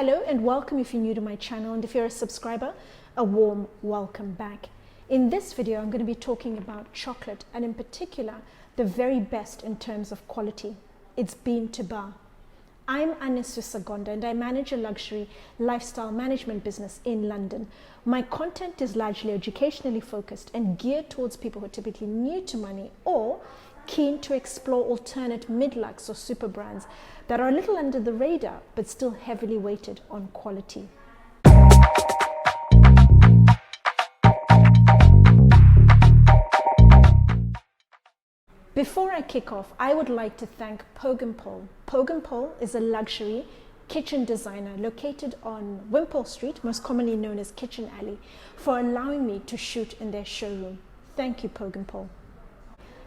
Hello and welcome if you're new to my channel, and if you're a subscriber, a warm welcome back. In this video, I'm going to be talking about chocolate, and in particular, the very best in terms of quality. It's Bean to Bar. I'm Anisu Sagonda and I manage a luxury lifestyle management business in London. My content is largely educationally focused and geared towards people who are typically new to money or keen to explore alternate mid-lux or super brands that are a little under the radar but still heavily weighted on quality. Before I kick off, I would like to thank Pogue & Pole. Pogue & Pole is a luxury kitchen designer located on Wimpole Street, most commonly known as Kitchen Alley, for allowing me to shoot in their showroom. Thank you, Pogue & Pole.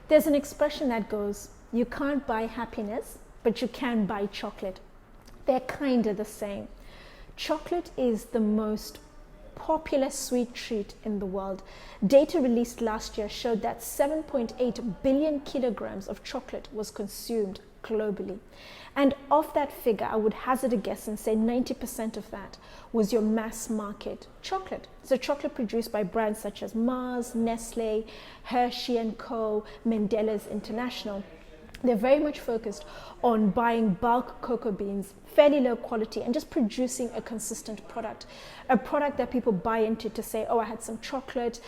There's an expression that goes, you can't buy happiness, but you can buy chocolate. They're kind of the same. Chocolate is the most popular sweet treat in the world. Data released last year showed that 7.8 billion kilograms of chocolate was consumed globally. And of that figure, I would hazard a guess and say 90% of that was your mass market chocolate. So chocolate produced by brands such as Mars, Nestle, Hershey & Co, Mendelez International. They're very much focused on buying bulk cocoa beans, fairly low quality, and just producing a consistent product. A product that people buy into to say, oh, I had some chocolate,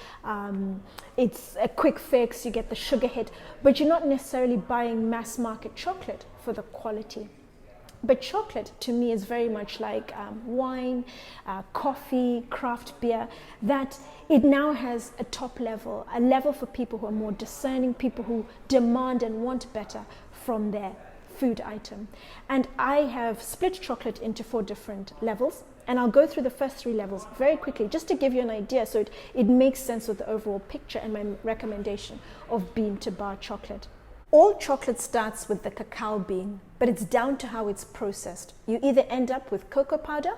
it's a quick fix, you get the sugar hit, but you're not necessarily buying mass market chocolate for the quality. But chocolate to me is very much like wine, coffee, craft beer, that it now has a top level, a level for people who are more discerning, people who demand and want better from their food item. And I have split chocolate into 4 different levels, and I'll go through the first 3 levels very quickly just to give you an idea so it makes sense with the overall picture and my recommendation of Bean to Bar chocolate. All chocolate starts with the cacao bean, but it's down to how it's processed. You either end up with cocoa powder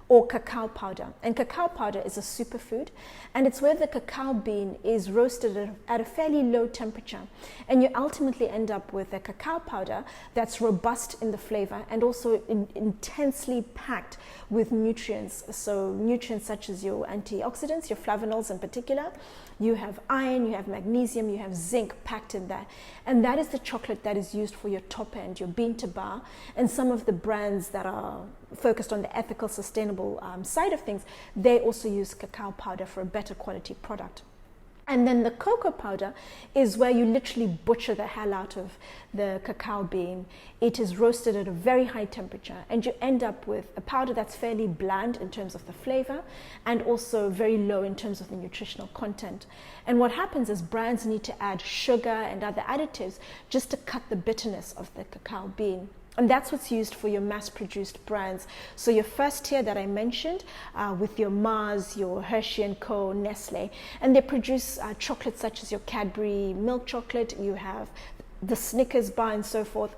or cacao powder. And cacao powder is a superfood, and it's where the cacao bean is roasted at a fairly low temperature. And you ultimately end up with a cacao powder that's robust in the flavor and also intensely packed with nutrients. So nutrients such as your antioxidants, your flavonols in particular. You have iron, you have magnesium, you have zinc packed in there. And that is the chocolate that is used for your top end, your Bean to Bar, and some of the brands that are focused on the ethical, sustainable side of things, they also use cacao powder for a better quality product. And then the cocoa powder is where you literally butcher the hell out of the cacao bean. It is roasted at a very high temperature, and you end up with a powder that's fairly bland in terms of the flavor and also very low in terms of the nutritional content. And what happens is brands need to add sugar and other additives just to cut the bitterness of the cacao bean. And that's what's used for your mass-produced brands. So your first tier that I mentioned with your Mars, your Hershey & Co, Nestle, and they produce chocolates such as your Cadbury milk chocolate, you have the Snickers bar and so forth.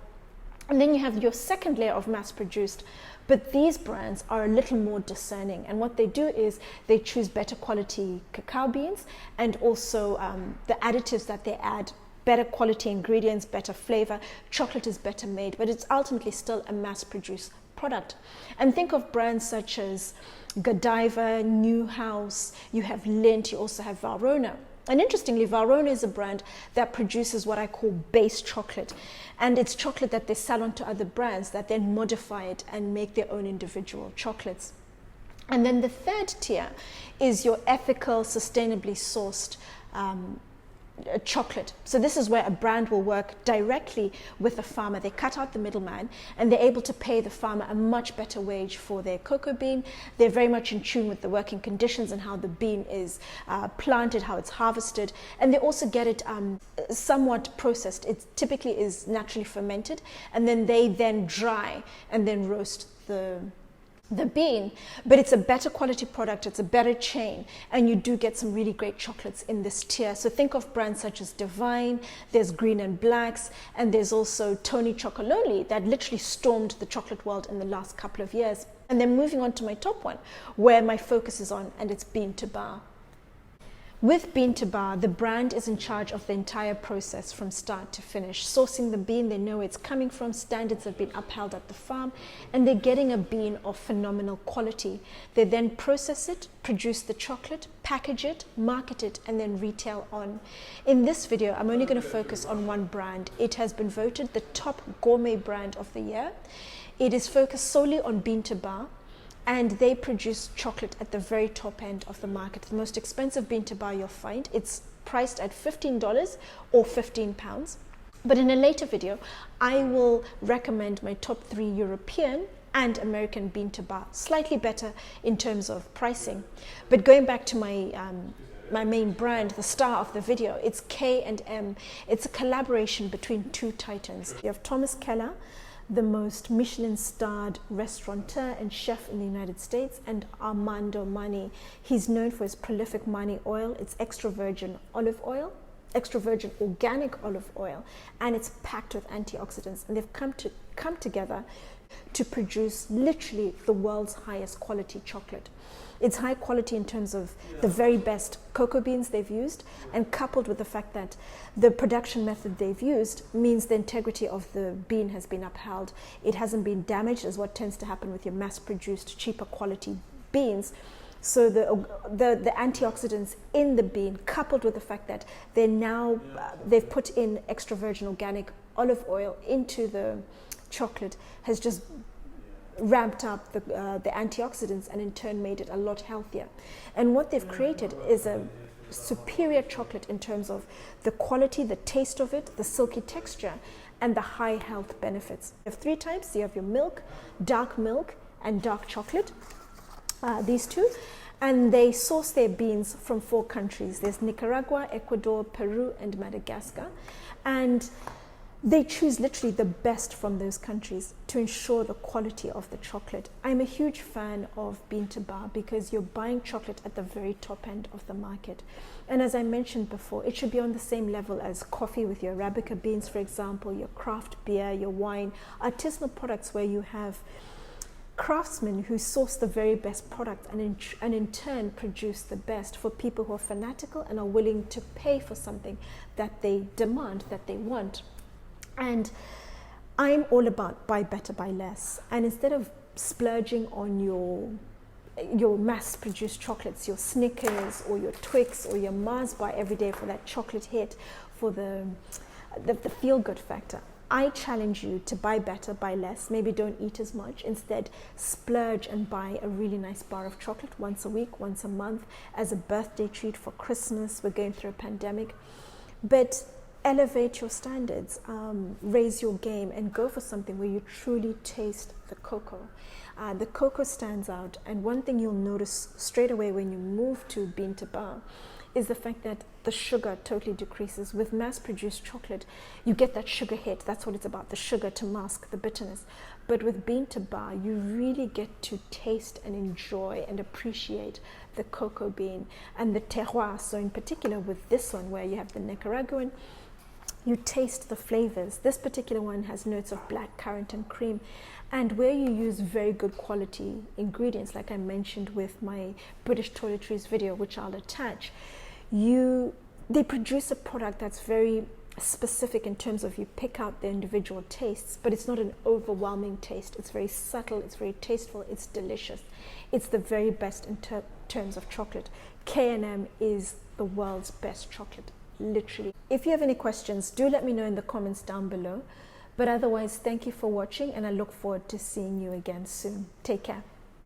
And then you have your second layer of mass-produced. But these brands are a little more discerning. And what they do is they choose better quality cacao beans and also the additives that they add. Better quality ingredients, better flavor, chocolate is better made, but it's ultimately still a mass-produced product. And think of brands such as Godiva, Newhouse, you have Lindt, you also have Valrhona. And interestingly, Valrhona is a brand that produces what I call base chocolate. And it's chocolate that they sell on to other brands that then modify it and make their own individual chocolates. And then the third tier is your ethical, sustainably sourced chocolate. So this is where a brand will work directly with the farmer. They cut out the middleman and they're able to pay the farmer a much better wage for their cocoa bean. They're very much in tune with the working conditions and how the bean is planted, how it's harvested, and they also get it somewhat processed. It typically is naturally fermented, and then they then dry and then roast the bean, but it's a better quality product, it's a better chain, and you do get some really great chocolates in this tier. So think of brands such as Divine, there's Green and Blacks, and there's also Tony Chocolonely that literally stormed the chocolate world in the last couple of years. And then moving on to my top one, where my focus is on, and it's Bean to Bar. With Bean to Bar, the brand is in charge of the entire process from start to finish. Sourcing the bean, they know where it's coming from, standards have been upheld at the farm, and they're getting a bean of phenomenal quality. They then process it, produce the chocolate, package it, market it, and then retail on. In this video, I'm only going to focus on one brand. It has been voted the top gourmet brand of the year. It is focused solely on Bean to Bar, and they produce chocolate at the very top end of the market. The most expensive Bean to Bar you'll find, it's priced at $15 or £15. But in a later video, I will recommend my top 3 European and American Bean to Bar, slightly better in terms of pricing. But going back to my main brand, the star of the video, it's K&M. It's a collaboration between 2 titans. You have Thomas Keller, the most Michelin-starred restaurateur and chef in the United States, and Armando Mani. He's known for his prolific Mani oil. It's extra virgin olive oil, extra virgin organic olive oil, and it's packed with antioxidants. And they've come together to produce literally the world's highest quality chocolate. It's high quality in terms of the very best cocoa beans they've used, and coupled with the fact that the production method they've used means the integrity of the bean has been upheld. It hasn't been damaged, as what tends to happen with your mass-produced, cheaper quality beans. So the antioxidants in the bean, coupled with the fact that they've put in extra virgin organic olive oil into the chocolate, has just ramped up the antioxidants and in turn made it a lot healthier. And what they've created is a superior chocolate in terms of the quality, the taste of it, the silky texture, and the high health benefits. You have 3 types. You have your milk, and dark chocolate, these 2. And they source their beans from 4 countries. There's Nicaragua, Ecuador, Peru, and Madagascar. And they choose literally the best from those countries to ensure the quality of the chocolate. I'm a huge fan of Bean to Bar because you're buying chocolate at the very top end of the market. And as I mentioned before, it should be on the same level as coffee with your Arabica beans, for example, your craft beer, your wine, artisanal products where you have craftsmen who source the very best product and in turn produce the best for people who are fanatical and are willing to pay for something that they demand, that they want. And I'm all about buy better, buy less. And instead of splurging on your mass-produced chocolates, your Snickers or your Twix or your Mars bar every day for that chocolate hit, for the feel-good factor, I challenge you to buy better, buy less. Maybe don't eat as much. Instead, splurge and buy a really nice bar of chocolate once a week, once a month, as a birthday treat for Christmas. We're going through a pandemic. But elevate your standards, raise your game, and go for something where you truly taste the cocoa. The cocoa stands out, and one thing you'll notice straight away when you move to Bean to Bar is the fact that the sugar totally decreases. With mass-produced chocolate, you get that sugar hit. That's what it's about, the sugar to mask the bitterness. But with Bean to Bar, you really get to taste and enjoy and appreciate the cocoa bean and the terroir. So in particular with this one, where you have the Nicaraguan, you taste the flavors. This particular one has notes of black currant and cream. And where you use very good quality ingredients, like I mentioned with my British toiletries video, which I'll attach, they produce a product that's very specific in terms of you pick out the individual tastes, but it's not an overwhelming taste. It's very subtle, it's very tasteful, it's delicious. It's the very best in terms of chocolate. K&M is the world's best chocolate, literally. If you have any questions, do let me know in the comments down below. But otherwise, thank you for watching, and I look forward to seeing you again soon. Take care.